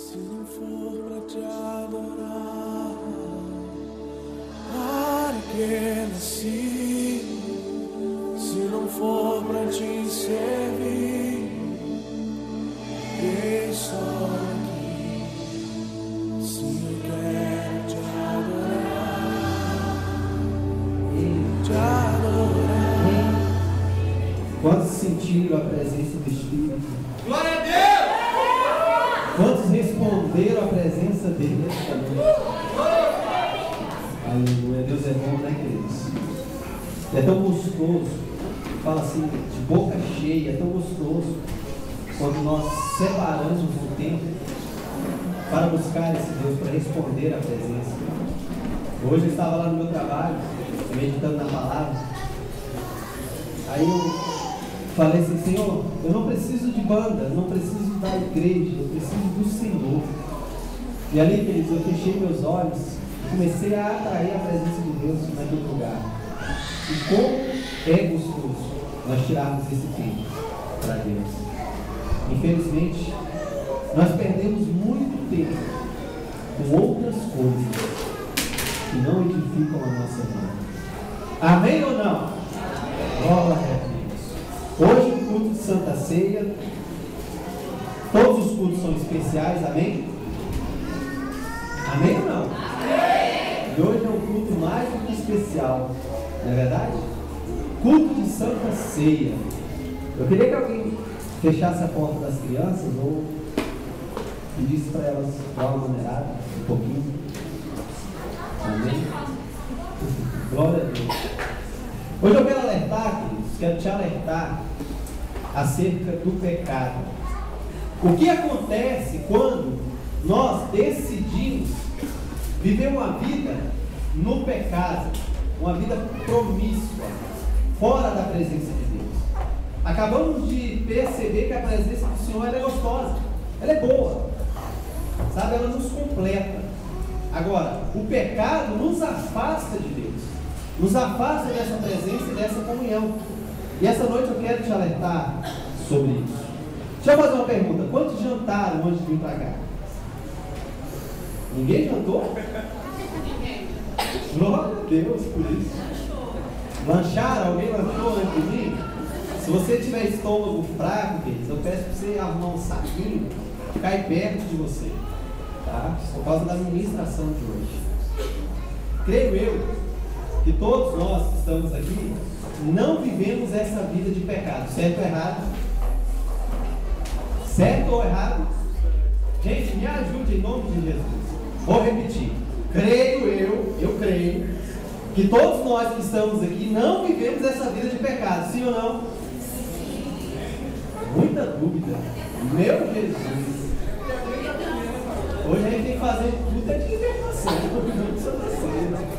Se não for pra te adorar, para que nasci? Se não for pra te servir, estou aqui. Se eu quero te adorar. Quantos sentiram a presença do Espírito? Glória a Deus! Quantos responderam à presença dele nesta noite? Aleluia, Deus é bom, né, queridos? É tão gostoso, fala assim, de boca cheia, é tão gostoso quando nós separamos um tempo para buscar esse Deus, para responder à presença. Hoje eu estava lá no meu trabalho, meditando na palavra. Aí eu falei assim, Senhor, eu não preciso de banda, eu não preciso da igreja, eu preciso do Senhor. E ali, queridos, eu fechei meus olhos e comecei a atrair a presença de Deus naquele lugar. E como é gostoso nós tirarmos esse tempo para Deus. Infelizmente, nós perdemos muito tempo com outras coisas que não edificam a nossa vida. Amém ou não? Glória a Deus. Hoje o culto de Santa Ceia, todos os cultos são especiais, amém? Amém ou não? Amém. E hoje é um culto mais do que especial, não é verdade? Culto de Santa Ceia. Eu queria que alguém fechasse a porta das crianças ou pedisse para elas dar uma maneirada um pouquinho. Amém? Glória a Deus. Hoje eu quero alertar, queridos, quero te alertar acerca do pecado. O que acontece quando nós decidimos viver uma vida no pecado, uma vida promíscua, fora da presença de Deus? Acabamos de perceber que a presença do Senhor ela é gostosa, ela é boa, sabe? Ela nos completa. Agora, o pecado nos afasta de Deus, nos afasta dessa presença e dessa comunhão. E essa noite eu quero te alertar sobre isso. Deixa eu fazer uma pergunta: quantos jantaram antes de vir para cá? Ninguém jantou? Glória a Deus por isso. Lancharam? Alguém lanchou antes de mim? Se você tiver estômago fraco, queridos, eu peço para você arrumar um saquinho, cair perto de você, tá? Por causa da ministração de hoje. Creio eu que todos nós que estamos aqui não vivemos essa vida de pecado, certo ou errado? Certo ou errado? Gente, me ajude em nome de Jesus. Vou repetir. Creio eu creio que todos nós que estamos aqui não vivemos essa vida de pecado, sim ou não? Muita dúvida. Meu Jesus. Hoje a gente tem que fazer tudo de libertação, de Santa Ceia.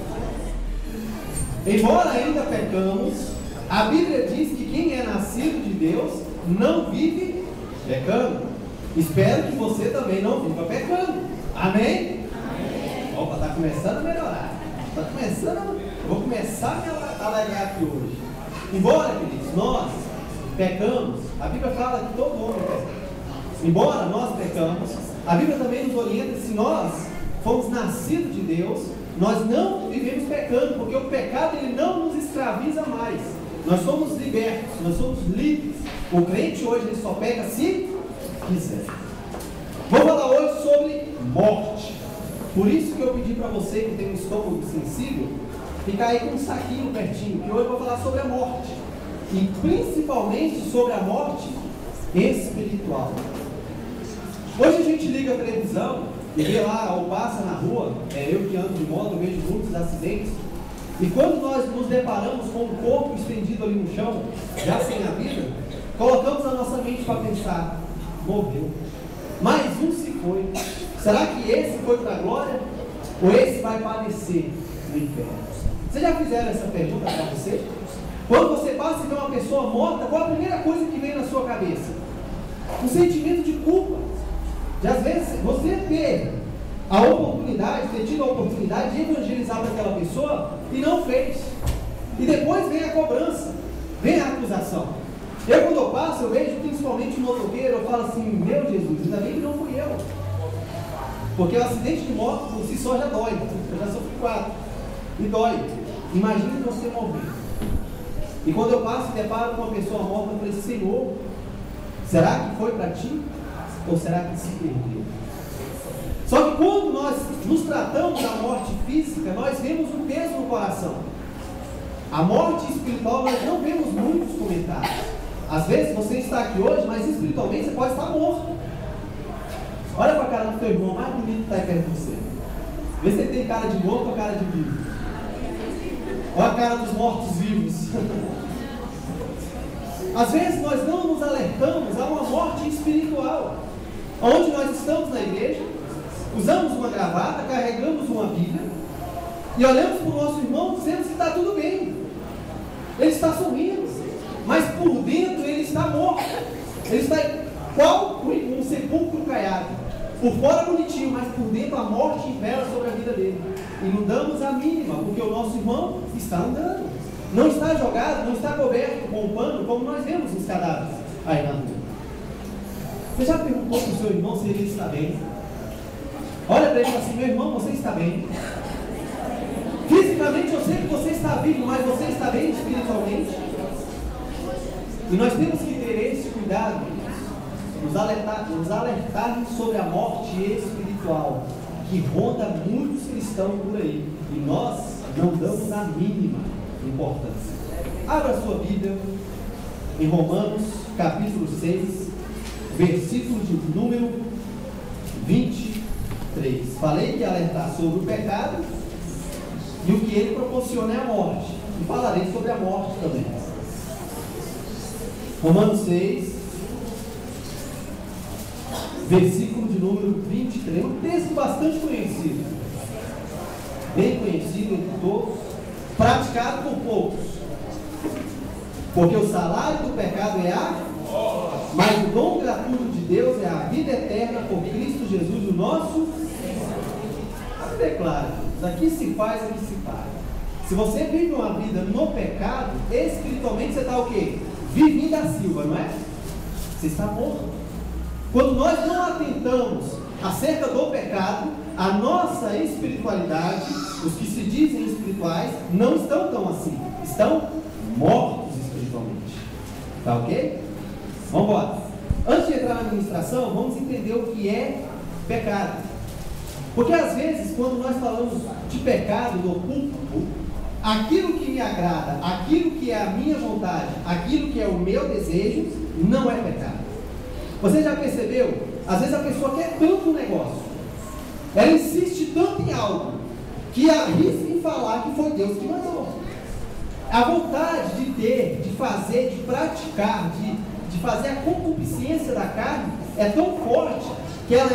Embora ainda pecamos, a Bíblia diz que quem é nascido de Deus não vive pecando. Espero que você também não viva pecando. Amém? Amém. Opa, está começando a melhorar. Está começando. Eu vou começar a alegrar aqui hoje. Embora, queridos, nós pecamos, a Bíblia fala que todo homem peca. Embora nós pecamos, a Bíblia também nos orienta que se nós fomos nascidos de Deus, nós não vivemos pecando, porque o pecado ele não nos escraviza mais. Nós somos libertos, nós somos livres. O crente hoje ele só peca se quiser. Vou falar hoje sobre morte. Por isso que eu pedi para você que tem um estômago sensível, ficar aí com um saquinho pertinho, que hoje eu vou falar sobre a morte. E principalmente sobre a morte espiritual. Hoje a gente liga a televisão e vê lá, ou passa na rua, eu que ando de moto, eu vejo muitos acidentes. E quando nós nos deparamos com um corpo estendido ali no chão, já sem a vida, colocamos a nossa mente para pensar: morreu. Mais um se foi. Será que esse foi para a glória? Ou esse vai padecer no inferno? Vocês já fizeram essa pergunta para você? Quando você passa e vê uma pessoa morta, qual a primeira coisa que vem na sua cabeça? Um sentimento de culpa. De às vezes você ter a oportunidade, ter tido a oportunidade de evangelizar para aquela pessoa e não fez. E depois vem a cobrança, vem a acusação. Eu quando eu passo, eu vejo principalmente um motoqueiro, eu falo assim: meu Jesus, ainda bem que não fui eu. Porque o acidente de moto por si só já dói. Eu já sofri 4. E dói. Imagine você morrer. E quando eu passo e deparo com uma pessoa morta, eu falei, Senhor, será que foi para ti? Ou será que se perdeu? Só que quando nós nos tratamos da morte física, nós vemos um peso no coração. A morte espiritual nós não vemos muitos comentários. Às vezes você está aqui hoje, mas espiritualmente você pode estar morto. Olha para a cara do teu irmão mais bonito que está aí perto de você. Vê se ele tem cara de morto ou cara de vivo. Olha a cara dos mortos-vivos. Às vezes nós não nos alertamos a uma morte espiritual. Onde nós estamos na igreja, usamos uma gravata, carregamos uma Bíblia e olhamos para o nosso irmão dizendo que está tudo bem. Ele está sorrindo, mas por dentro ele está morto. Ele está igual um sepulcro caiado. Por fora bonitinho, mas por dentro a morte impera sobre a vida dele. E não damos a mínima, porque o nosso irmão está andando. Não está jogado, não está coberto com um pano, como nós vemos os cadáveres aí na rua. Você já perguntou para o seu irmão se ele está bem? Olha para ele e fala assim, meu irmão, você está bem? Fisicamente eu sei que você está vivo, mas você está bem espiritualmente? E nós temos que ter esse cuidado, nos alertar sobre a morte espiritual, que ronda muitos cristãos por aí, e nós não damos a mínima importância. Abra a sua Bíblia em Romanos, capítulo 6, versículo de número 23. Falei que ia alertar sobre o pecado e o que ele proporciona é a morte. E falarei sobre a morte também. Romanos 6, versículo de número 23. Um texto bastante conhecido. Bem conhecido entre todos, praticado por poucos. Porque o salário do pecado é a morte, mas o dom gratuito de Deus é a vida eterna por Cristo Jesus, o nosso Senhor. Declara, daqui se faz, aqui se faz. Se você vive uma vida no pecado, espiritualmente você está o quê? Vivinho da Silva, não é? Você está morto. Quando nós não atentamos acerca do pecado, a nossa espiritualidade, os que se dizem espirituais, não estão tão assim. Estão mortos espiritualmente. Tá ok? Vamos embora. Antes de entrar na ministração, vamos entender o que é pecado. Porque às vezes, quando nós falamos de pecado no púlpito, aquilo que me agrada, aquilo que é a minha vontade, aquilo que é o meu desejo, não é pecado. Você já percebeu? Às vezes a pessoa quer tanto um negócio, ela insiste tanto em algo, que arrisca em falar que foi Deus que mandou. A vontade de ter, de fazer, de praticar, de fazer a concupiscência da carne é tão forte que ela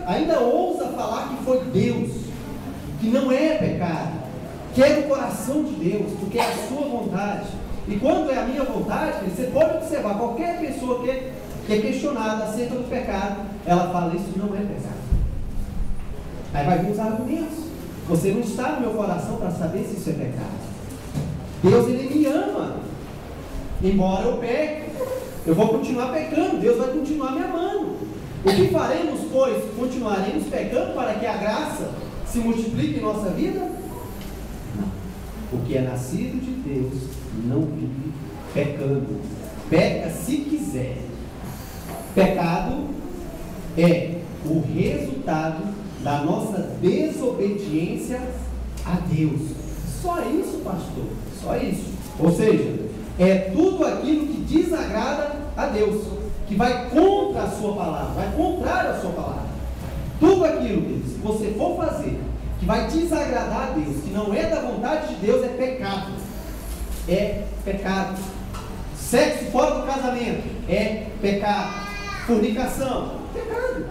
ainda ousa falar que foi Deus, que não é pecado, que é do coração de Deus, porque é a sua vontade. E quando é a minha vontade, você pode observar, qualquer pessoa que é questionada acerca do pecado, ela fala, isso não é pecado. Aí vai vir os argumentos. Você não está no meu coração para saber se isso é pecado. Deus, Ele me ama. Embora eu peque, eu vou continuar pecando, Deus vai continuar me amando. O que faremos, pois? Continuaremos pecando para que a graça se multiplique em nossa vida? Não. O que é nascido de Deus não vive pecando. Peca se quiser. Pecado é o resultado da nossa desobediência a Deus. Só isso, pastor. Só isso. Ou seja, é tudo aquilo que desagrada a Deus, que vai contra a sua palavra, vai contrário à sua palavra. Tudo aquilo que se você for fazer, que vai desagradar a Deus, que não é da vontade de Deus, é pecado. É pecado. Sexo fora do casamento é pecado. Fornicação, pecado.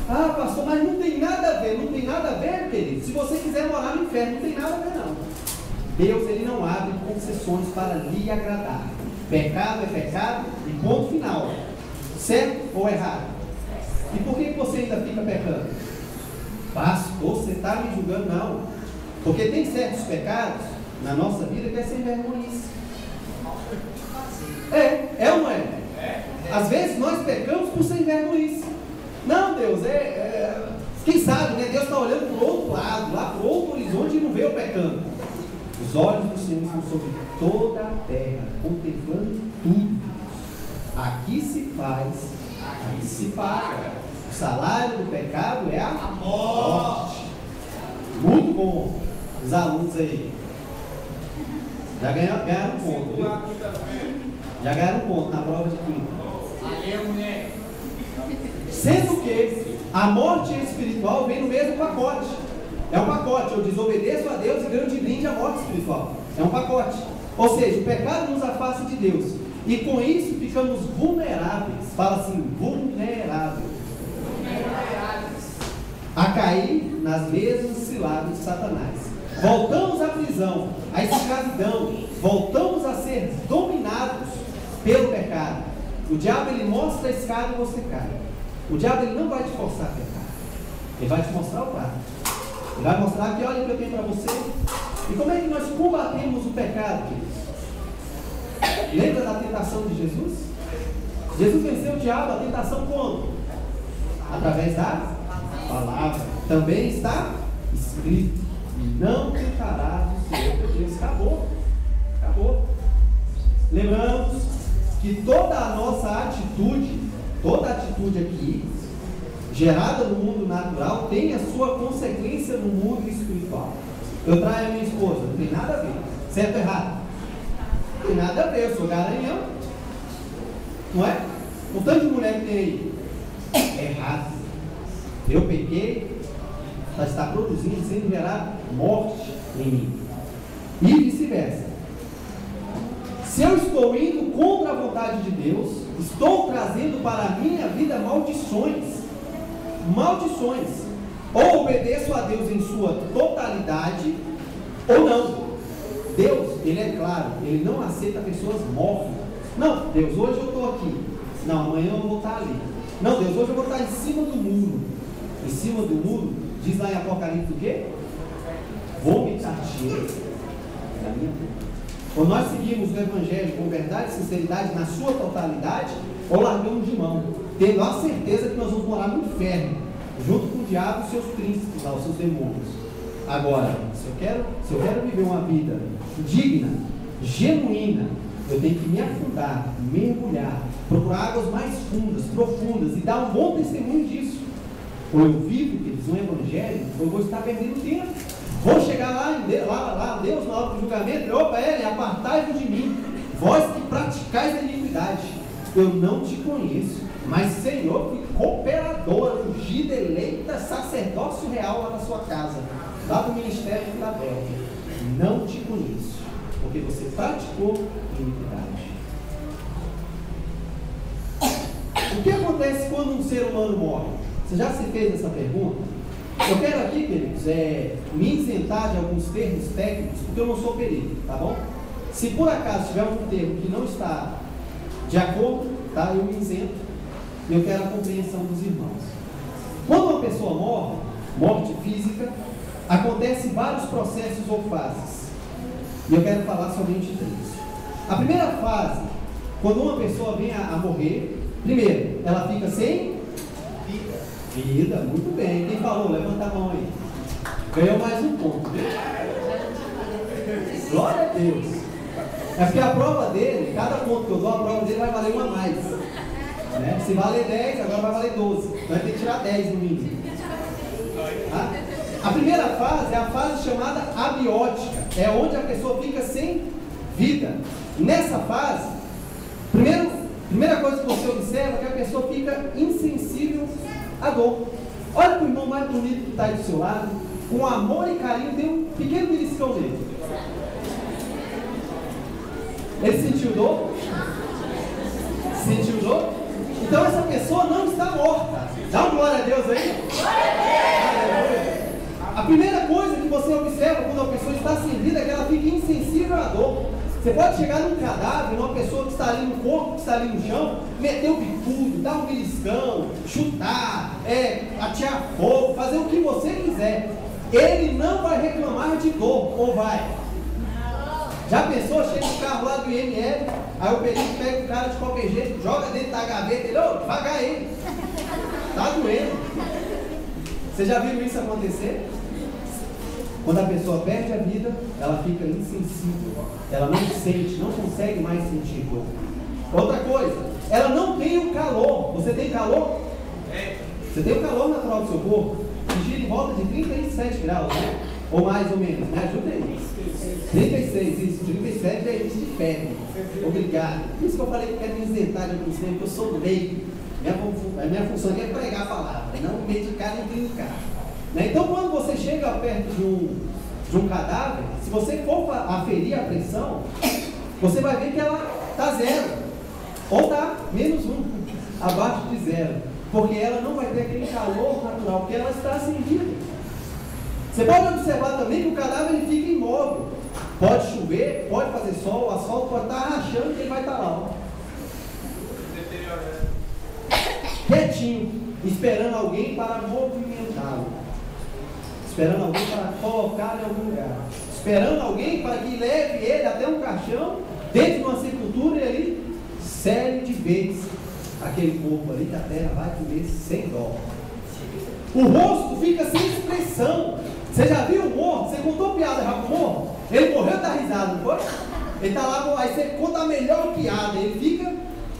Ah, pastor, mas não tem nada a ver. Não tem nada a ver, querido. Se você quiser morar no inferno, não tem nada a ver, não. Deus, Ele não abre concessões para lhe agradar. Pecado é pecado e ponto final. Certo ou errado? E por que você ainda fica pecando? Pastor, você está me julgando? Não. Porque tem certos pecados na nossa vida que é sem vergonhice. É ou não é? Às vezes nós pecamos por sem vergonhice. Não, Deus, Quem sabe, né? Deus está olhando para o outro lado, lá para o outro horizonte e não vê o pecando. Os olhos do Senhor estão sobre toda a terra, contemplando tudo. Aqui se faz, aqui se paga. O salário do pecado é a morte. Muito bom. Os alunos aí já ganharam um ponto, viu? Já ganharam um ponto na prova de química. Sendo que a morte espiritual vem no mesmo pacote. É um pacote. Eu desobedeço a Deus e ganho de brinde a morte espiritual. É um pacote. Ou seja, o pecado nos afasta de Deus. E com isso ficamos vulneráveis. Fala assim, vulneráveis. A cair nas mesmas ciladas de Satanás. Voltamos à prisão, à escravidão. Voltamos a ser dominados pelo pecado. O diabo, ele mostra a escada e você cai. O diabo, ele não vai te forçar a pecar. Ele vai te mostrar o caminho. Ele vai mostrar que olha o que eu tenho para você. E como é que nós combatemos o pecado, queridos? Lembra da tentação de Jesus? Jesus venceu o diabo, a tentação como? Através da palavra. Também está escrito: não tentarás o Senhor teu Deus. Acabou. Acabou. Lembramos que toda a nossa atitude, toda atitude aqui, gerada no mundo natural, tem a sua consequência no mundo espiritual. Eu traio a minha esposa, não tem nada a ver. Certo ou errado? Não tem nada a ver, eu sou garanhão. Não é? O tanto de mulher que tem aí é errado. Eu pequei, está produzindo, sendo gerado morte em mim. E vice-versa. Se eu estou indo contra a vontade de Deus, estou trazendo para a minha vida maldições. Maldições. Ou obedeço a Deus em sua totalidade, ou não. Deus, ele é claro, ele não aceita pessoas mortas. Não, Deus, hoje eu estou aqui. Não, amanhã eu vou estar ali. Não, Deus, hoje eu vou estar em cima do muro. Em cima do muro, diz lá em Apocalipse o quê? Vomitativo da minha boca. Ou nós seguimos o Evangelho com verdade e sinceridade na sua totalidade, ou largamos de mão, tendo a certeza que nós vamos morar no inferno, junto com o diabo e seus príncipes, os seus demônios. Agora, se eu quero viver uma vida digna, genuína, eu tenho que me afundar, mergulhar, procurar águas mais fundas, profundas e dar um bom testemunho disso. Ou eu vivo, queridos, um evangelho, ou eu vou estar perdendo tempo. Vou chegar lá Deus, na hora do julgamento, opa, ele, apartai-vos de mim, vós que praticais a iniquidade. Eu não te conheço, mas Senhor, fui cooperadora, ungida, eleita, sacerdócio real lá na sua casa, lá do ministério de Filadélfia. Não te conheço, porque você praticou iniquidade. O que acontece quando um ser humano morre? Você já se fez essa pergunta? Eu quero aqui, queridos, me isentar de alguns termos técnicos, porque eu não sou perito, tá bom? Se por acaso tiver um termo que não está de acordo, tá? Eu me isento e eu quero a compreensão dos irmãos. Quando uma pessoa morre, morte física, acontecem vários processos ou fases. E eu quero falar somente 3. A primeira fase, quando uma pessoa vem a morrer, primeiro, ela fica sem vida, muito bem. Quem falou? Levanta a mão aí. Ganhou mais um ponto. Glória a Deus. É porque a prova dele, cada ponto que eu dou, a prova dele vai valer uma a mais. Né? Se valer 10, agora vai valer 12. Vai ter que tirar 10 no mínimo. Tá? A primeira fase é a fase chamada abiótica. É onde a pessoa fica sem vida. Nessa fase, primeira coisa que você observa é que a pessoa fica insensível a dor. Olha para o irmão mais bonito que está aí do seu lado, com amor e carinho, tem um pequeno beliscão nele. Ele sentiu dor? Sentiu dor? Então essa pessoa não está morta. Dá uma glória a Deus aí. A primeira coisa que você observa quando a pessoa está sem vida é que ela fica insensível à dor. Você pode chegar num cadáver, numa pessoa que está ali no corpo, que está ali no chão, meter o bicudo, dar um beliscão, chutar, atear fogo, fazer o que você quiser. Ele não vai reclamar de dor, ou vai? Já pensou? Chega o carro lá do IML, aí o perito pega o cara de qualquer jeito, joga dentro da gaveta, ele, devagar aí, tá doendo. Vocês já viram isso acontecer? Quando a pessoa perde a vida, ela fica insensível. Ela não sente, não consegue mais sentir dor. Outra coisa, ela não tem o calor. Você tem calor? Você tem o calor natural do seu corpo, que gira em volta de 37 graus, né? Ou mais ou menos, me ajuda aí. 36, isso, 37 é isso de ferro. Obrigado. Por isso que eu falei que eu quero me isentar de alguns tempos, porque eu sou leigo. Minha função aqui é pregar a palavra, não medicar nem clinicar. Né? Então, quando você chega perto de um cadáver, se você for aferir a pressão, você vai ver que ela está zero, ou está menos 1, abaixo de 0, porque ela não vai ter aquele calor natural, porque ela está sem vida. Você pode observar também que o cadáver ele fica imóvel. Pode chover, pode fazer sol, o asfalto pode estar rachando que ele vai estar lá. Quietinho, esperando alguém para movimentá-lo. Esperando alguém para colocá-lo em algum lugar. Esperando alguém para que leve ele até um caixão, dentro de uma sepultura e ali, série de vezes, aquele corpo ali que a terra vai comer sem dó. O rosto fica sem expressão. Você já viu o morto? Você contou piada já pro morto? Ele morreu e tá risado, não foi? Ele tá lá, aí você conta a melhor piada, ele fica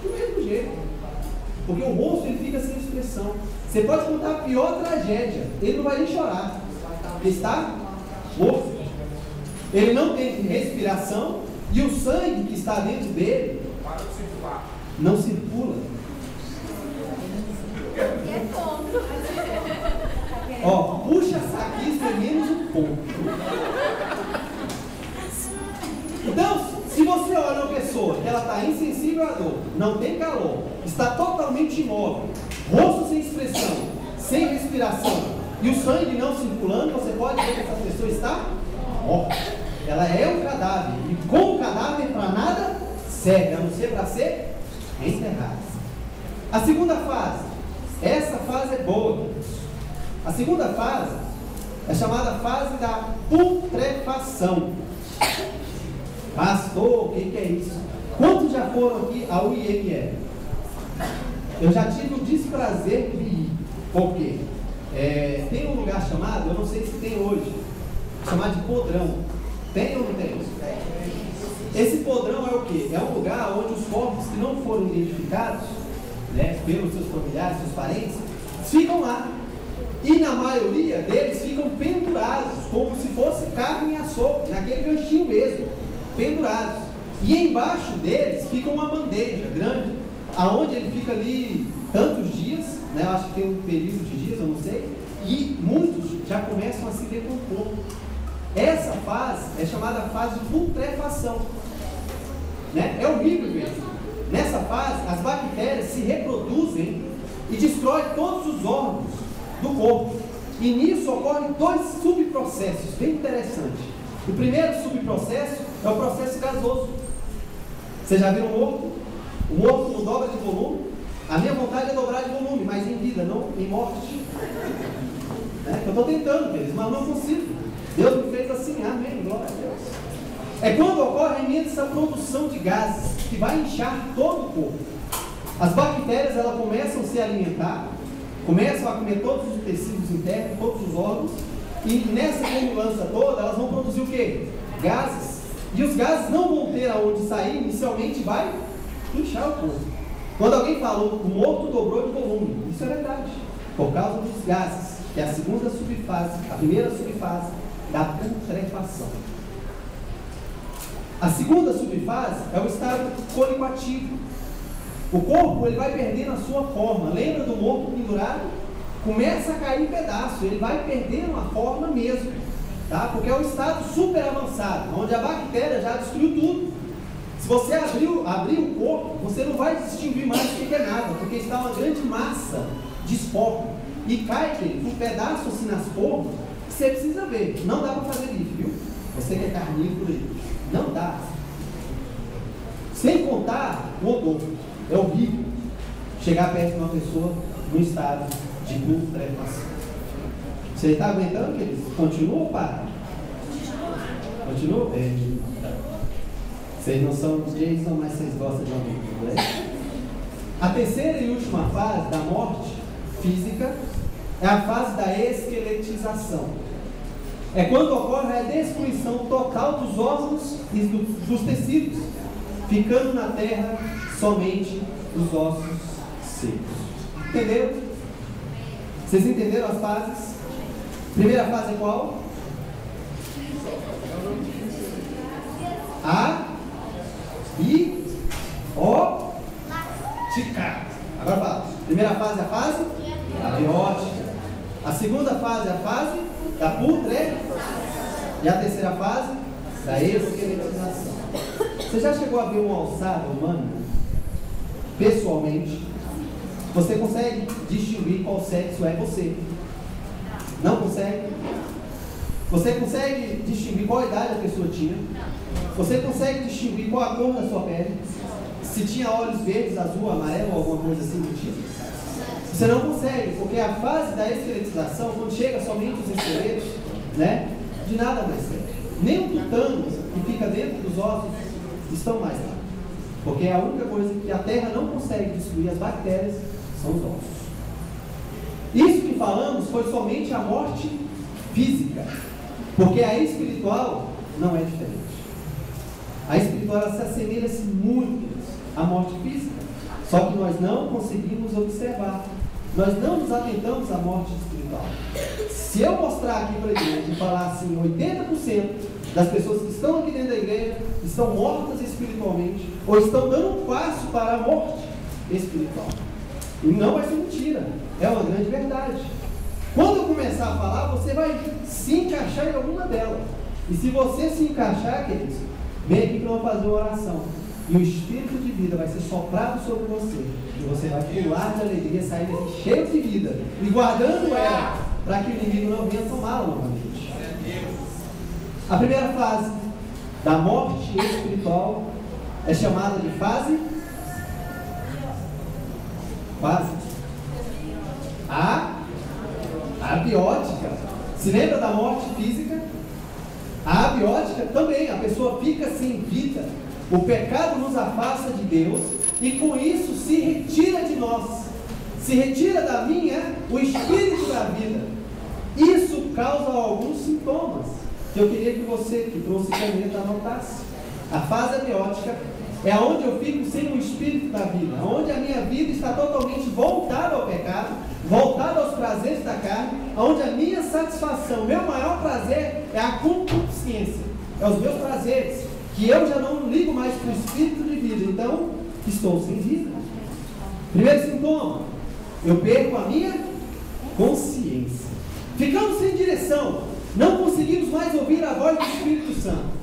do mesmo jeito. Porque o rosto ele fica sem expressão. Você pode contar a pior tragédia, ele não vai nem chorar. Ele está morto. Ele não tem respiração e o sangue que está dentro dele não circula. Ó, puxa saquismo é menos um ponto. Então, se você olha uma pessoa que ela está insensível à dor, não tem calor, está totalmente imóvel, rosto sem expressão, sem respiração e o sangue não circulando, você pode ver que essa pessoa está morta. Ela é um cadáver e com o cadáver para nada serve, a não ser para ser enterrado. A segunda fase, essa fase é boa. A segunda fase é chamada fase da putrefação. Pastor, o que é isso? Quantos já foram aqui ao IML? Eu já tive o desprazer de ir. Por quê? Tem um lugar chamado, eu não sei se tem hoje, chamado de podrão. Tem ou não tem? Esse podrão é o quê? É um lugar onde os corpos que não foram identificados, né, pelos seus familiares, seus parentes, ficam lá. E na maioria deles ficam pendurados, como se fosse carne em açougue, naquele ganchinho mesmo, pendurados. E embaixo deles fica uma bandeja grande, aonde ele fica ali tantos dias, né? Eu acho que tem um período de dias, eu não sei, e muitos já começam a se decompor. Essa fase é chamada fase de putrefação. Né? É horrível mesmo. Nessa fase, as bactérias se reproduzem e destroem todos os órgãos do corpo. E nisso ocorrem dois subprocessos bem interessantes. O primeiro subprocesso é o processo gasoso. Você já viu um morto? O morto não dobra de volume. A minha vontade é dobrar de volume, mas em vida, não em morte. Eu estou tentando, queridos, mas não consigo. Deus me fez assim, amém, glória a Deus. É quando ocorre a imensa produção de gases, que vai inchar todo o corpo. As bactérias, elas começam a se alimentar, começam a comer todos os tecidos internos, todos os órgãos, e nessa coagulância toda, elas vão produzir o quê? Gases. E os gases não vão ter aonde sair, inicialmente vai inchar o corpo. Quando alguém falou, o morto dobrou de volume, isso é verdade, por causa dos gases, que é a segunda subfase, a primeira subfase da putrefação. A segunda subfase é o estado colicoativo. O corpo ele vai perdendo a sua forma. Lembra do morto pendurado? Começa a cair em pedaço, ele vai perdendo a forma mesmo, tá? Porque é um estado super avançado, onde a bactéria já destruiu tudo. Se você abrir o corpo, você não vai distinguir mais o que é nada, porque está uma grande massa de esporo. E cai um pedaço assim nas formas, que você precisa ver. Não dá para fazer isso, viu? Você que é carnívoro aí. Não dá. Sem contar o odor. É horrível chegar perto de uma pessoa no estado de putrefação. Você está aguentando, queridos? Continua ou para? Continua? Vocês não são Jason, mas vocês gostam de alguém, né? A terceira e última fase da morte física é a fase da esqueletização. É quando ocorre a destruição total dos órgãos e dos tecidos, ficando na terra somente os ossos secos. Entenderam? Vocês entenderam as fases? Primeira fase é qual? Abiótica. Agora fala. Primeira fase é a fase abiótica. A segunda fase é a fase da putrefação. E a terceira fase da esqueletização. Você já chegou a ver uma alçada humana? Pessoalmente, você consegue distinguir qual sexo é você? Não consegue? Você consegue distinguir qual idade a pessoa tinha? Você consegue distinguir qual a cor da sua pele? Se tinha olhos verdes, azul, amarelo ou alguma coisa assim do tipo? Você não consegue, porque a fase da esqueletização, quando chega somente os esqueletos, né, de nada mais serve. Nem o tutano que fica dentro dos ossos estão mais lá. Porque a única coisa que a terra não consegue destruir, as bactérias, são os ossos. Isso que falamos foi somente a morte física. Porque a espiritual não é diferente. A espiritual ela se assemelha-se muito à morte física. Só que nós não conseguimos observar. Nós não nos atentamos à morte espiritual. Se eu mostrar aqui para a igreja e falar assim, 80% das pessoas que estão aqui dentro da igreja estão mortas espiritualmente, ou estão dando um passo para a morte espiritual. E não vai ser mentira, é uma grande verdade. Quando eu começar a falar, você vai se encaixar em alguma delas. E se você se encaixar, queridos, vem aqui que eu vou fazer uma oração. E o espírito de vida vai ser soprado sobre você. E você vai pular de alegria, sair daqui cheio de vida. E guardando ela, para que o inimigo não venha tomá-la novamente. A primeira fase da morte espiritual é chamada de fase abiótica. Se lembra da morte física? A abiótica também, a pessoa fica sem vida. O pecado nos afasta de Deus e com isso se retira de nós. Se retira da minha o espírito da vida. Isso causa alguns sintomas que eu queria que você que trouxe caneta anotasse. A fase abiótica é onde eu fico sem o espírito da vida, onde a minha vida está totalmente voltada ao pecado, voltada aos prazeres da carne, onde a minha satisfação, meu maior prazer é a concupiscência, é os meus prazeres, que eu já não ligo mais para o espírito de vida, então estou sem vida. Primeiro sintoma, eu perco a minha consciência. Ficamos sem direção, não conseguimos mais ouvir a voz do Espírito Santo.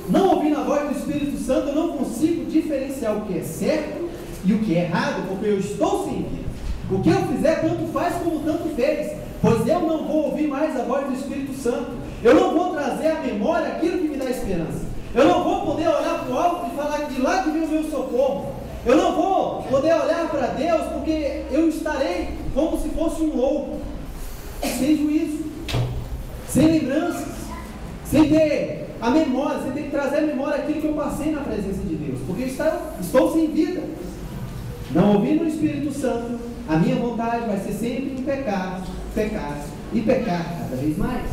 Não ouvindo a voz do Espírito Santo, eu não consigo diferenciar o que é certo e o que é errado, porque eu estou sem vida. O que eu fizer, tanto faz como tanto fez, pois eu não vou ouvir mais a voz do Espírito Santo. Eu não vou trazer à memória aquilo que me dá esperança. Eu não vou poder olhar para o alto e falar que de lá que vem o meu socorro. Eu não vou poder olhar para Deus, porque eu estarei como se fosse um louco, sem juízo, sem lembranças, sem ter a memória, sem ter que trazer à memória aquilo que eu passei na presença de Deus, porque estou sem vida. Não ouvindo o Espírito Santo, a minha vontade vai ser sempre em pecar e pecar cada vez mais.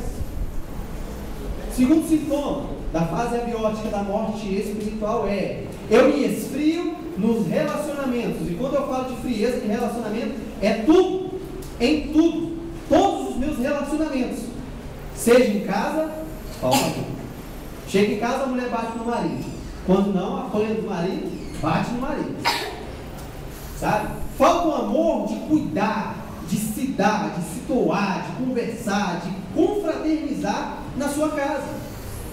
Segundo sintoma da fase abiótica da morte espiritual é: eu me esfrio nos relacionamentos. E quando eu falo de frieza de relacionamento, é tudo, em tudo, todos os meus relacionamentos, seja em casa, falta tudo. Chega em casa, a mulher bate no marido. Quando não, apanha do marido, bate no marido. Sabe? Falta um amor de cuidar, de se dar, de se doar, de conversar, de confraternizar na sua casa.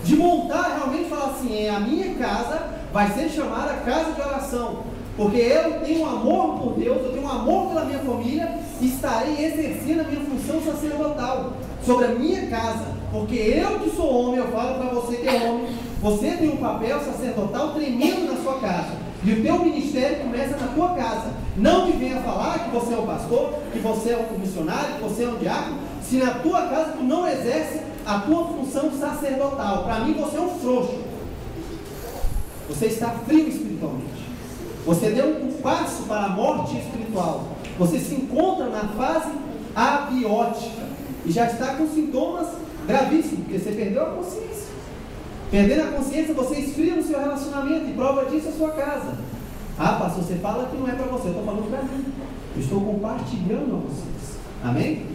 De montar realmente e falar assim: a minha casa vai ser chamada casa de oração. Porque eu tenho amor por Deus, eu tenho amor pela minha família e estarei exercendo a minha função sacerdotal sobre a minha casa. Porque eu que sou homem, eu falo para você que é homem, você tem um papel sacerdotal tremendo na sua casa. E o teu ministério começa na tua casa. Não me venha falar que você é um pastor, que você é um missionário, que você é um diácono, se na tua casa tu não exerce a tua função sacerdotal. Para mim você é um frouxo. Você está frio espiritualmente. Você deu um passo para a morte espiritual. Você se encontra na fase abiótica. E já está com sintomas gravíssimos, porque você perdeu a consciência. Perdendo a consciência, você esfria no seu relacionamento, e prova disso a sua casa. Ah, pastor, você fala que não é para você, eu estou falando para mim. Eu estou compartilhando a vocês. Amém?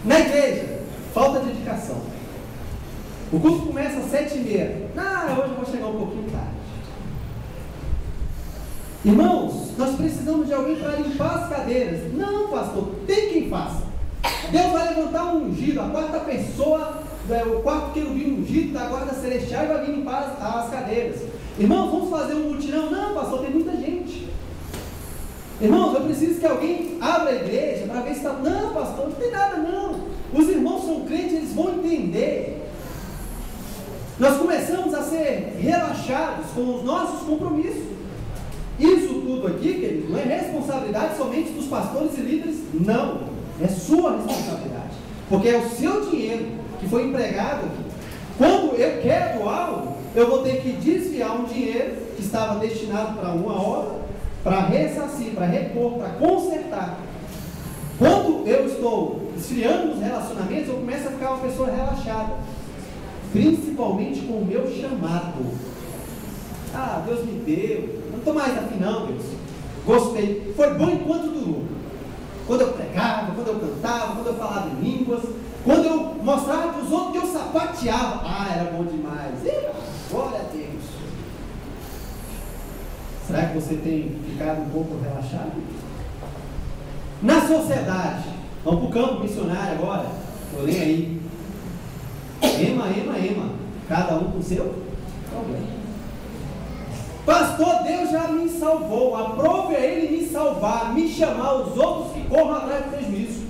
Na igreja, falta de dedicação. O culto começa às 7h30. Hoje eu vou chegar um pouquinho tarde. Irmãos, nós precisamos de alguém para limpar as cadeiras. Não, pastor, tem quem faça. Deus vai levantar um ungido, a quarta pessoa, o quarto querubim ungido da guarda celestial, e vai vir limpar as cadeiras. Irmãos, vamos fazer um mutirão? Não, pastor, tem muita gente. Irmãos, eu preciso que alguém abra a igreja para ver se está... Não, pastor, não tem nada não. Os irmãos são crentes, eles vão entender. Nós começamos a ser relaxados com os nossos compromissos. Isso tudo aqui, querido, não é responsabilidade somente dos pastores e líderes, não. É sua responsabilidade. Porque é o seu dinheiro que foi empregado aqui. Quando eu quero algo, eu vou ter que desviar um dinheiro que estava destinado para uma obra, para ressarcir, para repor, para consertar. Quando eu estou esfriando nos relacionamentos, eu começo a ficar uma pessoa relaxada. Principalmente com o meu chamado. Deus me deu. Não estou mais afim não, Deus. Gostei. Foi bom enquanto durou. Quando eu pregava, quando eu cantava, quando eu falava em línguas, quando eu mostrava para os outros que eu sapateava. Era bom demais. Glória a Deus. Será que você tem ficado um pouco relaxado? Na sociedade, vamos para o campo missionário agora. Estou nem aí. Ema. Cada um com o seu problema. Pastor, Deus já me salvou. Aprove a Ele me salvar, me chamar, os outros que corram atrás do prejuízo.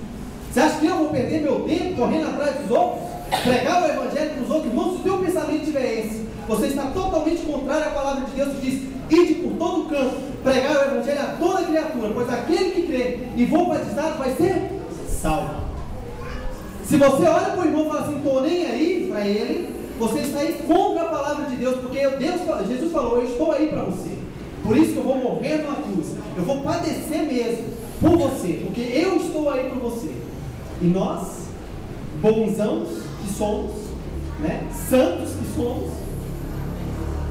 Você acha que eu vou perder meu tempo correndo atrás dos outros? Pregar o Evangelho para os outros? Irmãos, se o teu pensamento tiver esse, você está totalmente contrário à palavra de Deus, que diz: ide por todo canto, pregar o Evangelho a toda criatura, pois aquele que crê e for batizado vai ser salvo. Se você olha para o irmão e fala assim, estou nem aí para ele, você está aí contra a palavra de Deus, porque Jesus falou, eu estou aí para você. Por isso que eu vou morrer numa cruz, eu vou padecer mesmo por você, porque eu estou aí por você. E nós, bonzãos que somos, santos que somos,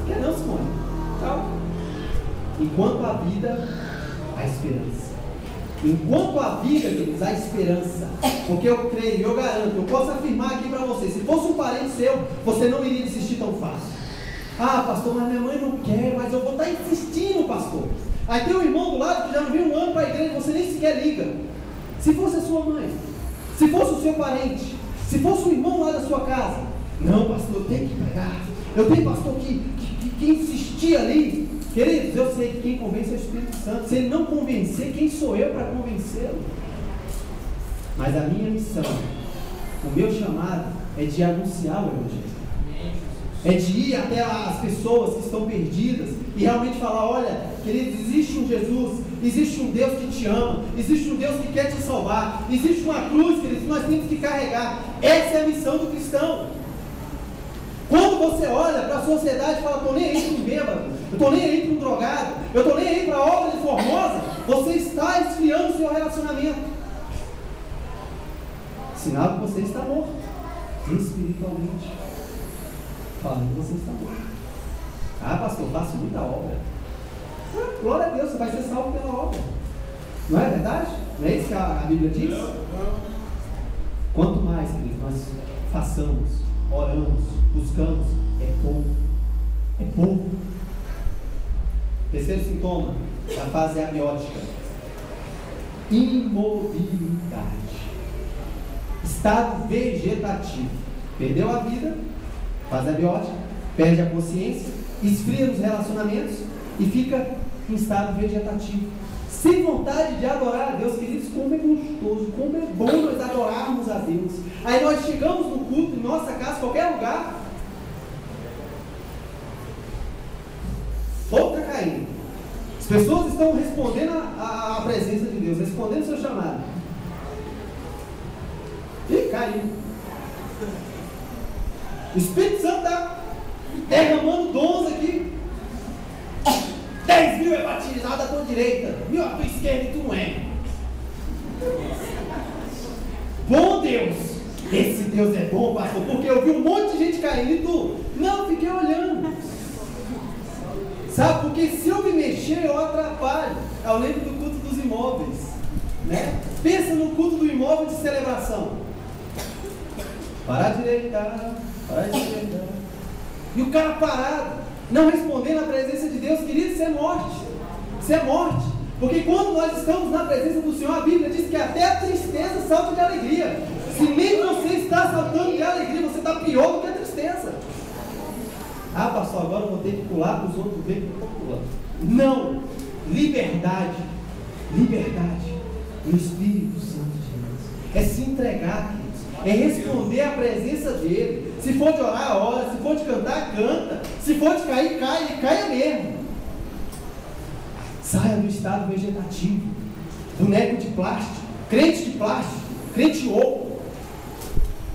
quer não, Simone? Tchau. Enquanto há vida, há esperança. Enquanto há vida, queridos, há esperança. Porque eu creio, eu garanto, eu posso afirmar aqui para você, se fosse um parente seu, você não iria desistir tão fácil. Pastor, mas minha mãe não quer, mas eu vou estar insistindo, pastor. Aí tem um irmão do lado que já não viu um ano para a igreja, você nem sequer liga. Se fosse a sua mãe, se fosse o seu parente, se fosse um irmão lá da sua casa, não, pastor, eu tenho que pregar. Eu tenho pastor que insistir ali. Queridos, eu sei que quem convence é o Espírito Santo. Se ele não convencer, quem sou eu para convencê-lo? Mas a minha missão, o meu chamado é de anunciar o Evangelho. É de ir até as pessoas que estão perdidas e realmente falar, olha, queridos, existe um Jesus, existe um Deus que te ama, existe um Deus que quer te salvar, existe uma cruz, queridos, que nós temos que carregar. Essa é a missão do cristão. Quando você olha para a sociedade e fala, estou nem aí para um bêbado, eu estou nem aí para um drogado, eu estou nem aí para a obra de Formosa, você está esfriando o seu relacionamento. Sinal que você está morto, espiritualmente falando, você está morto. Pastor, faço muita obra. Glória a Deus, você vai ser salvo pela obra. Não é verdade? Não é isso que a Bíblia diz? Quanto mais, queridos, nós façamos, oramos, buscamos, é pouco. É pouco. Terceiro sintoma da fase abiótica: imobilidade. Estado vegetativo. Perdeu a vida, fase abiótica, perde a consciência, esfria nos relacionamentos e fica em estado vegetativo. Sem vontade de adorar a Deus, queridos, como é gostoso, como é bom nós adorarmos a Deus. Aí nós chegamos no culto, em nossa casa, qualquer lugar, fogo está caindo. As pessoas estão respondendo à presença de Deus, respondendo o seu chamado. E caiu. O Espírito Santo está derramando dons aqui. 10.000 é batizado à tua direita, 1.000 à tua esquerda e tu não é. Bom Deus! Esse Deus é bom, pastor, porque eu vi um monte de gente caindo e tu. Não, fiquei olhando. Sabe, porque se eu me mexer, eu atrapalho. Eu lembro do culto dos imóveis, né? Pensa no culto do imóvel de celebração. Para direitar, para direitar. E o cara parado, não respondendo à presença de Deus, querido, isso é morte. Isso é morte. Porque quando nós estamos na presença do Senhor, a Bíblia diz que até a tristeza salta de alegria. Se nem você está saltando de alegria, você está pior do que a tristeza. Ah, pastor, agora eu vou ter que pular para os outros ver que eu estou pulando. Não! Liberdade. Liberdade. No Espírito Santo de Deus. É se entregar, queridos. É responder à presença dele. Se for de orar, ora. Se for de cantar, canta. Se for de cair, cai. E caia mesmo. Saia do estado vegetativo. Boneco de plástico. Crente de plástico. Crente oco.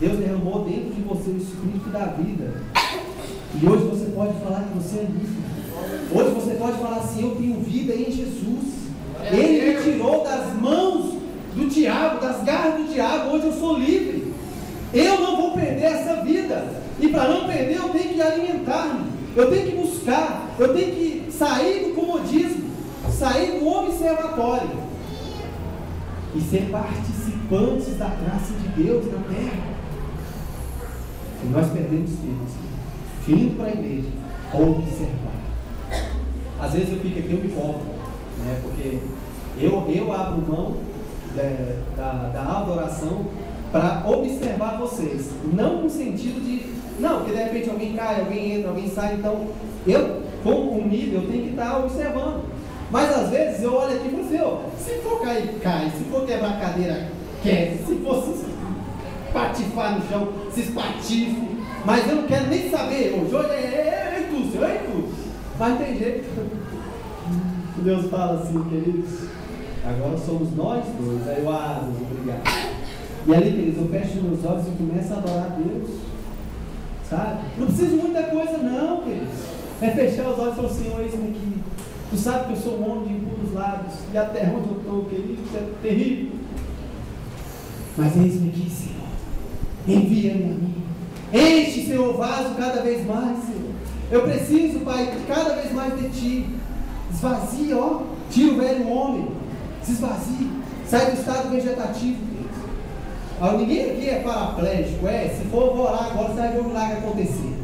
Deus derramou dentro de você o Espírito da vida. E hoje você pode falar que você é livre. Hoje você pode falar assim: eu tenho vida em Jesus. Ele me tirou das mãos do diabo, das garras do diabo. Hoje eu sou livre. Eu não vou perder essa vida. E para não perder, eu tenho que alimentar-me. Eu tenho que buscar. Eu tenho que sair do comodismo. Sair do observatório. E ser participantes da graça de Deus na terra. E nós perdemos tempo. Vindo para a igreja, observar. Às vezes eu fico aqui, eu me cobro, né? Porque eu abro mão da adoração para observar vocês. Não no sentido de, não, porque de repente alguém cai, alguém entra, alguém sai. Então, eu, como um nível, eu tenho que estar observando. Mas às vezes eu olho aqui e falo assim: ó, se for cair, cai. Se for quebrar a cadeira, quebra. Se for se patifar no chão, se espatife. Mas eu não quero nem saber hoje. Hoje é tu, Senhor, é tu. Mas não tem jeito. Deus fala assim, queridos: agora somos nós dois. Aí eu abro, obrigado. E ali, queridos, eu fecho meus olhos e começo a adorar a Deus. Sabe? Não preciso de muita coisa, não, queridos. É fechar os olhos e falar: Senhor, eis-me aqui. Tu sabe que eu sou um homem de impuros lábios. E a terra onde eu estou, querido, isso é terrível. Mas eis-me aqui, Senhor. Envia-me a mim. Enche, Senhor, o vaso cada vez mais, Senhor. Eu preciso, Pai, cada vez mais de Ti. Esvazia, ó. Tira o velho homem. Se esvazie. Sai do estado vegetativo, queridos. Ninguém aqui é paraplégico, se for, vou orar agora, você vai ver o milagre acontecer.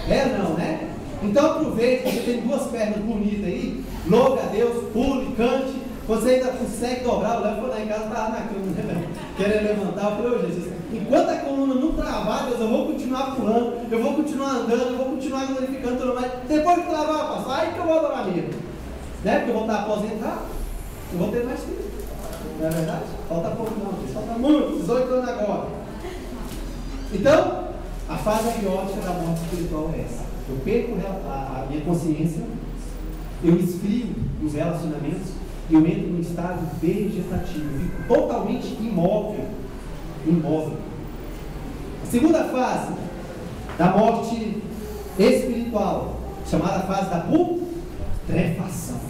É não, né? Então aproveite, você tem duas pernas bonitas aí. Louve a Deus, pule, cante. Você ainda consegue dobrar. O Léo foi lá em casa, estava na cama, né, querendo levantar. Eu falei: ô Jesus, enquanto a coluna não travar, Deus, eu vou continuar pulando, eu vou continuar andando, eu vou continuar glorificando tudo mais. Depois que travar, passar, aí que eu vou adorar mesmo. Né? Porque eu vou estar aposentado, eu vou ter mais tempo. Não é verdade? Falta pouco não, falta muito, 18 anos agora. Então, a fase abiótica da morte espiritual é essa. Eu perco a minha consciência, eu esfrio os relacionamentos e eu entro no estado vegetativo, eu fico totalmente imóvel. A segunda fase da morte espiritual, chamada fase da putrefação.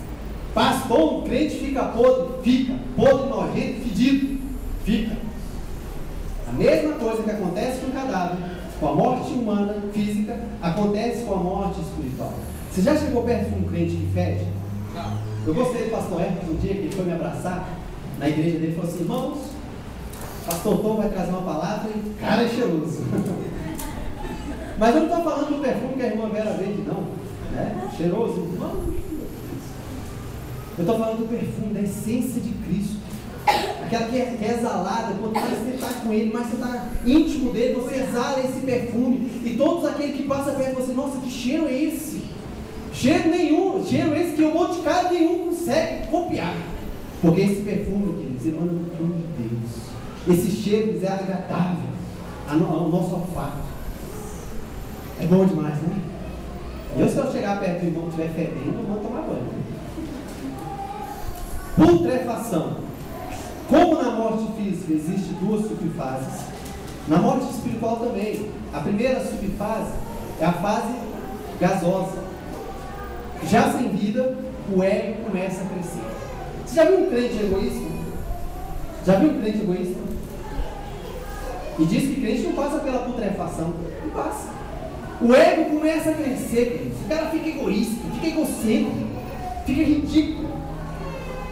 Pastor, um crente fica podre, nojento, fedido, fica. A mesma coisa que acontece com o cadáver, com a morte humana, física, acontece com a morte espiritual. Você já chegou perto de um crente que fede? Não. Eu gostei do pastor Hermes um dia que ele foi me abraçar na igreja dele e falou assim: irmãos, pastor Tom vai trazer uma palavra e cara é cheiroso. Mas eu não estou falando do perfume que a irmã Vera vende, não. Né? Cheiroso, irmão. Eu estou falando do perfume, da essência de Cristo. Aquela que é exalada, quanto mais você está com Ele, mais você está íntimo dele, você exala esse perfume. E todos aqueles que passam perto de você: nossa, que cheiro é esse? Cheiro nenhum, cheiro esse que o boticário nenhum consegue copiar. Porque esse perfume, queridos, emana do trono de Deus. Esse cheiro é agradável ao nosso olfato. É bom demais, né? Eu, se eu chegar perto do irmão que estiver fedendo, eu vou tomar banho. Putrefação. Como na morte física existe duas subfases, na morte espiritual também. A primeira subfase é a fase gasosa. Já sem vida, o ego começa a crescer. Você já viu um crente egoísta? Já viu um crente egoísta? E diz que crente não passa pela putrefação. Não passa. O ego começa a crescer, queridos. O cara fica egoísta, fica egocêntrico, fica ridículo.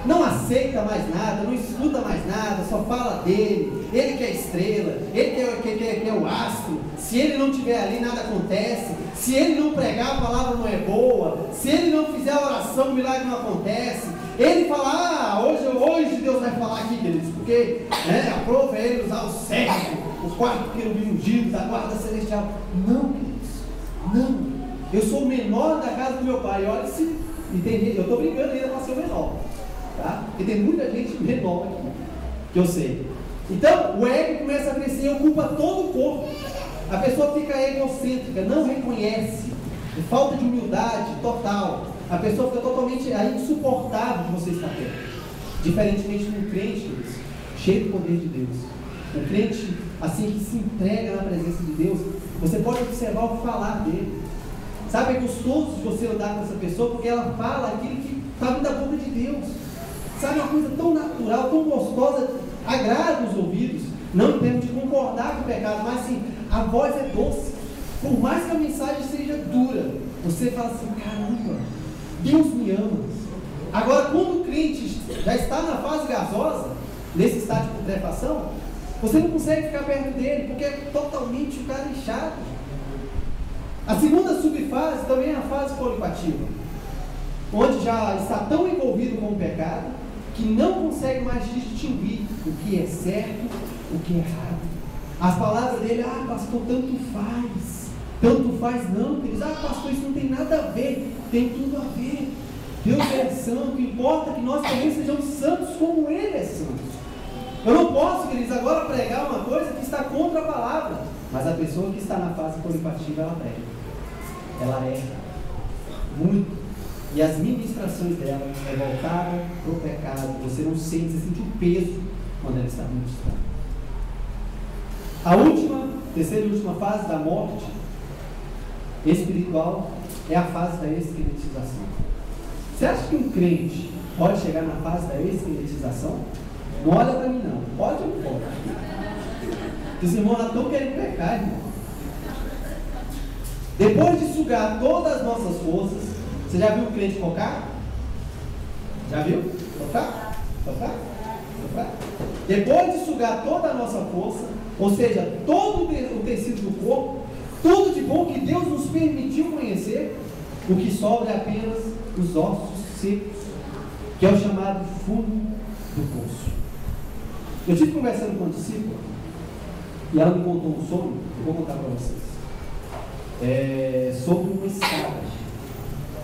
Não aceita mais nada, não escuta mais nada, só fala dele. Ele que é estrela, ele que é o astro. Se ele não estiver ali, nada acontece. Se ele não pregar, a palavra não é boa. Se ele não fizer a oração, o milagre não acontece. Ele fala, hoje Deus vai falar aqui, queridos, porque aprova ele usar o servo, os 4 querubins ungidos da guarda celestial. Não, queridos, não. Eu sou o menor da casa do meu pai. Olha se, entende? Eu estou brincando ainda para ser o menor. Tá? Porque tem muita gente menor aqui, que eu sei. Então, o ego começa a crescer e ocupa todo o corpo. A pessoa fica egocêntrica, não reconhece, falta de humildade total. A pessoa fica totalmente insuportável de você estar perto. Diferentemente de um crente, cheio do poder de Deus. Um crente, assim, que se entrega na presença de Deus, você pode observar o falar dele. Sabe, é gostoso de você andar com essa pessoa, porque ela fala aquilo que está vindo da boca de Deus. Sabe, uma coisa tão natural, tão gostosa, agrada os ouvidos, não em termos de concordar com o pecado, mas assim, a voz é doce. Por mais que a mensagem seja dura, você fala assim, caramba, Deus me ama. Agora, quando o crente já está na fase gasosa, nesse estágio de putrefação, você não consegue ficar perto dele, porque é totalmente o cara inchado. A segunda subfase também é a fase polipativa, onde já está tão envolvido com o pecado, que não consegue mais distinguir o que é certo, o que é errado. As palavras dele, pastor, tanto faz não, queridos, pastor, isso não tem nada a ver, tem tudo a ver. Deus é santo, importa que nós também sejamos santos como Ele é santo. Eu não posso, queridos, agora pregar uma coisa que está contra a palavra, mas a pessoa que está na fase polipativa, ela prega, ela erra muito. E as ministrações dela é voltada para o pecado. Você não sente, você sente o peso quando ela está ministrando. A terceira e última fase da morte espiritual é a fase da esqueletização. Você acha que um crente pode chegar na fase da esqueletização? Não olha para mim não. Pode ou não pode? Os irmãos já estão querendo pecar, irmão. Depois de sugar todas as nossas forças, você já viu o crente focar? Já viu? Focar? Depois de sugar toda a nossa força, ou seja, todo o tecido do corpo, tudo de bom que Deus nos permitiu conhecer, o que sobra é apenas os ossos secos, que é o chamado fundo do poço. Eu estive conversando com uma discípula, e ela me contou um sonho, eu vou contar para vocês, sobre uma escada.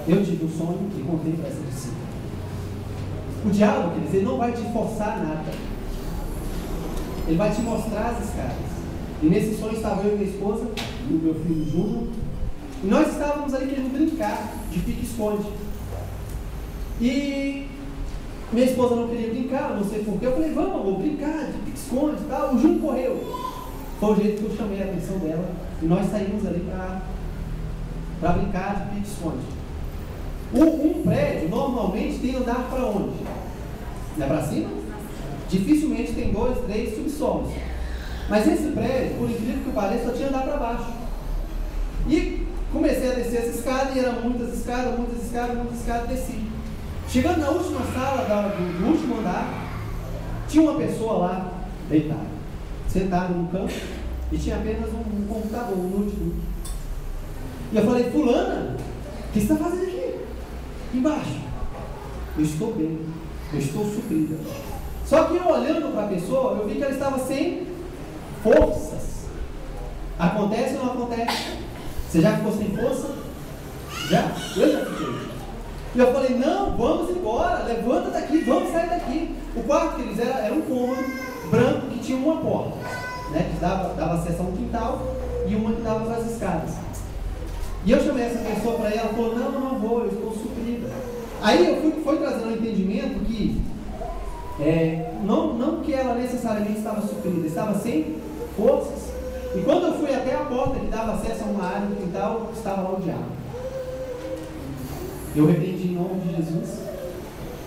Eu tive um sonho e contei para essa discípula. O diabo, quer dizer, ele não vai te forçar nada. Ele vai te mostrar as escadas. E nesse sonho estava eu e minha esposa, e o meu filho Júnior, e nós estávamos ali querendo brincar de pique-esconde. E minha esposa não queria brincar, não sei porquê. Eu falei, vamos brincar de pique-esconde e tal. O Júnior correu. Foi o jeito que eu chamei a atenção dela. E nós saímos ali para brincar de pique-esconde. Um prédio normalmente tem andar para onde? Não é para cima? Dificilmente tem 2, 3 subsolos. Mas esse prédio, por incrível que pareça, só tinha andar para baixo. E comecei a descer essa escada, e eram muitas escadas, desci. Chegando na última sala do último andar, tinha uma pessoa lá, deitada, sentada no canto, e tinha apenas um computador, um notebook. E eu falei, fulana, o que você está fazendo aqui? Embaixo. Eu estou bem, eu estou suprida. Só que eu olhando para a pessoa, eu vi que ela estava sem forças. Acontece ou não acontece? Você já ficou sem força? Já? Eu já fiquei. E eu falei, não, vamos embora, levanta daqui, vamos sair daqui. O quarto que eles era um cômodo branco que tinha uma porta, né, que dava acesso a um quintal e uma que dava para as escadas. E eu chamei essa pessoa para ela, falou, não vou, eu estou suprida. Aí eu fui trazendo um entendimento que não que ela necessariamente estava suprida, estava sem forças. E quando eu fui até a porta que dava acesso a uma área do quintal, estava lá o diabo. Eu repreendi em nome de Jesus.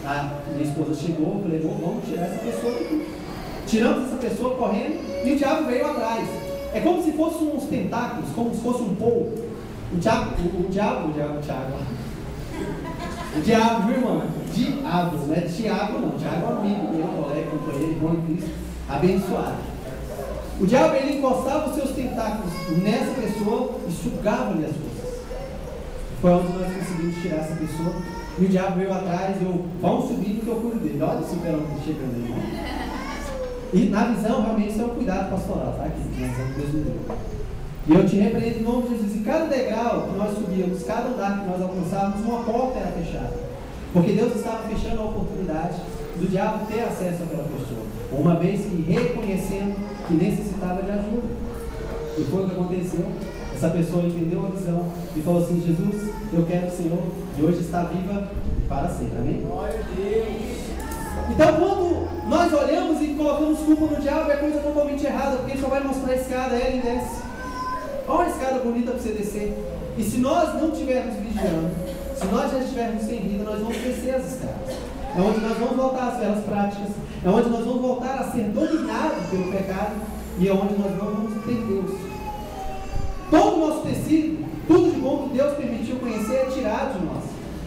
A minha esposa chegou, eu falei, vamos tirar essa pessoa daqui. tiramos essa pessoa correndo e o diabo veio atrás. É como se fossem uns tentáculos, como se fosse um polvo. O diabo, viu, irmão? Diabo, não é Tiago não. Tiago é amigo, meu colega, companheiro, irmão em Cristo, abençoado. O diabo, ele encostava os seus tentáculos nessa pessoa e sugava-lhe as forças. Foi onde nós conseguimos tirar essa pessoa. E o diabo veio atrás e eu, vamos subir que eu cuido dele. Olha o super-homem chegando aí, irmão. E na visão, realmente, isso é um cuidado pastoral, tá? Aqui, na visão de Deus me deu. E eu te repreendo em nome de Jesus. E cada degrau que nós subíamos, cada andar que nós alcançávamos, uma porta era fechada. Porque Deus estava fechando a oportunidade do diabo ter acesso àquela pessoa. Uma vez que reconhecendo que necessitava de ajuda. E foi o que aconteceu. Essa pessoa entendeu a visão e falou assim: Jesus, eu quero o Senhor, e hoje está viva para sempre. Amém? Glória a Deus. Então, quando nós olhamos e colocamos culpa no diabo, é coisa totalmente errada, porque ele só vai mostrar a escada, ela e desce. Olha a escada bonita para você descer. E se nós não estivermos vigiando, se nós já estivermos sem vida, nós vamos descer as escadas. É onde nós vamos voltar às velas práticas, é onde nós vamos voltar a ser dominados pelo pecado, e é onde nós não vamos ter Deus. Todo o nosso tecido, tudo de bom que Deus permitiu conhecer é tirado de nós.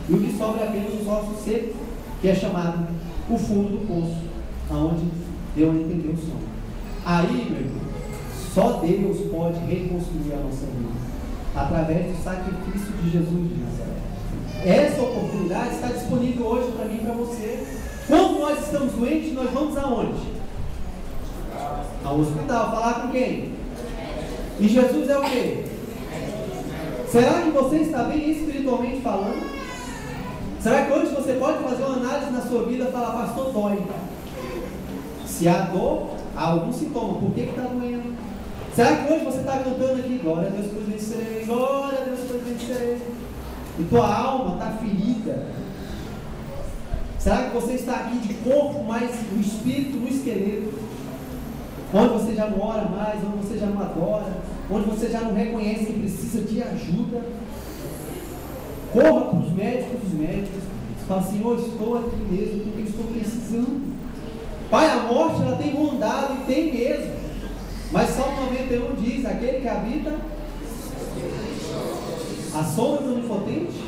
E o que sobra é apenas os ossos secos, que é chamado o fundo do poço, aonde deu a entender o som. Aí, meu irmão, só Deus pode reconstruir a nossa vida, através do sacrifício de Jesus de Nazaré. Essa oportunidade está disponível hoje para mim e para você. Quando nós estamos doentes, nós vamos aonde? Ao hospital. Falar com quem? E Jesus é o quê? Será que você está bem espiritualmente falando? Será que hoje você pode fazer uma análise na sua vida e falar: pastor, dói? Se há dor, há algum sintoma. Por que está doendo? Será que hoje você está cantando aqui: glória a Deus, pois vencerei, glória a Deus, pois vencerei, e tua alma está ferida? Será que você está aqui de corpo, mas o espírito no esqueleto? Onde você já não ora mais, onde você já não adora, onde você já não reconhece que precisa de ajuda? Corra para os médicos, fala: Senhor, estou aqui mesmo, porque estou precisando. Pai, a morte ela tem rondado e tem mesmo. Mas Salmo 91 diz: aquele que habita a sombra do Onipotente,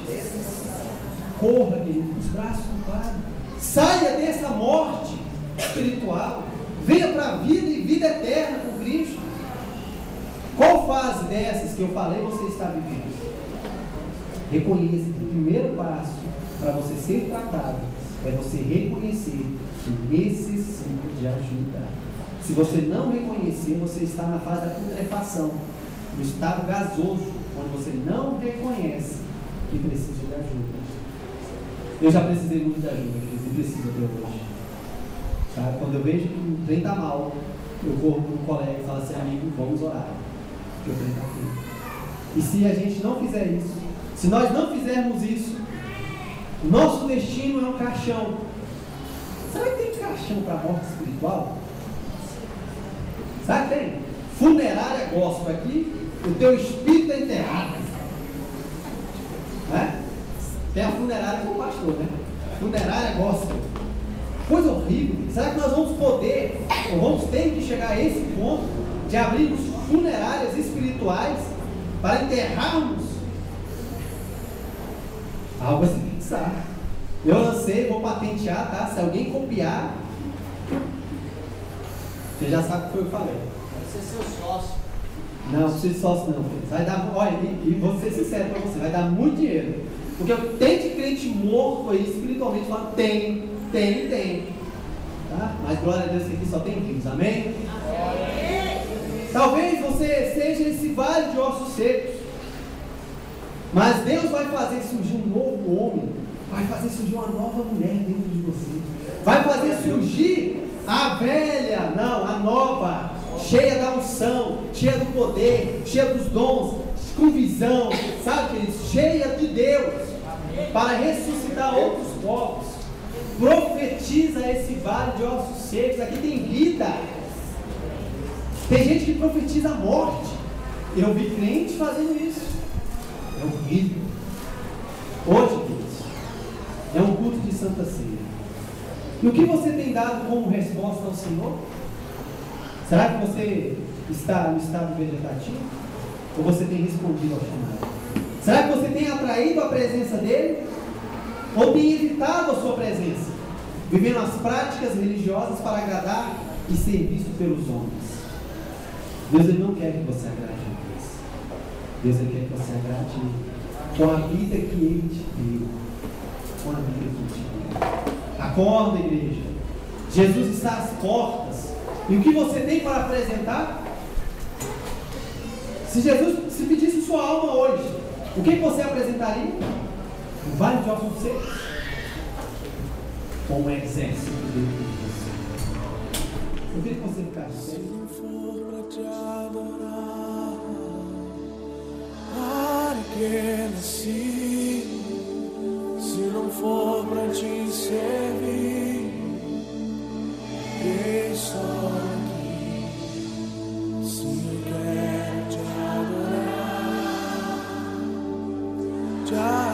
corra, querido, nos braços do Pai. Saia dessa morte espiritual, venha para a vida e vida eterna com Cristo. Qual fase dessas que eu falei você está vivendo? Reconheça que o primeiro passo para você ser tratado é você reconhecer que necessita de ajuda. Se você não reconhecer, você está na fase da putrefação, no estado gasoso, onde você não reconhece que precisa de ajuda. Eu já precisei muito de ajuda, queridos, e preciso até hoje. Sabe? Quando eu vejo que o trem está mal, eu corro para um colega e falo assim: amigo, vamos orar, porque o trem está feio. E se a gente não fizer isso, se nós não fizermos isso, nosso destino é um caixão. Será que tem caixão para a morte espiritual? Sabe que tem? Funerária gospel aqui, o teu espírito é enterrado. Né? Tem a funerária com o pastor, né? Funerária gospel. Coisa horrível. Será que nós vamos poder, ou vamos ter que chegar a esse ponto de abrirmos funerárias espirituais para enterrarmos? Algo a se pensar. Eu lancei, vou patentear, tá? Se alguém copiar, você já sabe o que foi eu falei. Pode ser seu sócio. Não, não precisa de sócio não. Vai dar, olha, e vou ser sincero para você, vai dar muito dinheiro. Porque tem de crente morto aí, espiritualmente falando, tem. Tá? Mas glória a Deus que aqui só tem vivos, amém? Talvez você seja esse vale de ossos secos. Mas Deus vai fazer surgir um novo homem, vai fazer surgir uma nova mulher dentro de você, vai fazer surgir a velha, não, a nova, cheia da unção, cheia do poder, cheia dos dons, com visão, sabe, queridos? Cheia de Deus, para ressuscitar outros povos. Profetiza esse vale de ossos secos. Aqui tem vida. Tem gente que profetiza a morte. Eu vi crente fazendo isso. É horrível. Hoje, queridos, é um culto de Santa Ceia. E o que você tem dado como resposta ao Senhor? Será que você está no estado vegetativo? Ou você tem respondido ao chamado? Será que você tem atraído a presença dele? Ou tem evitado a sua presença? Vivendo as práticas religiosas para agradar e ser visto pelos homens. Deus ele não quer que você agrade a Deus. Deus ele quer que você agrade com a vida que Ele te deu. Com a vida que Ele te deu. Acorda, igreja. Jesus está às portas. E o que você tem para apresentar? Se Jesus se pedisse sua alma hoje, o que você apresentaria? Um vale de ossos secos? Ou um exército dentro de você? Eu queria que você ficasse Se sério. não for pra te adorar, para que nasci? Se não for pra te servir, eu estou aqui. Se eu quero te adorar,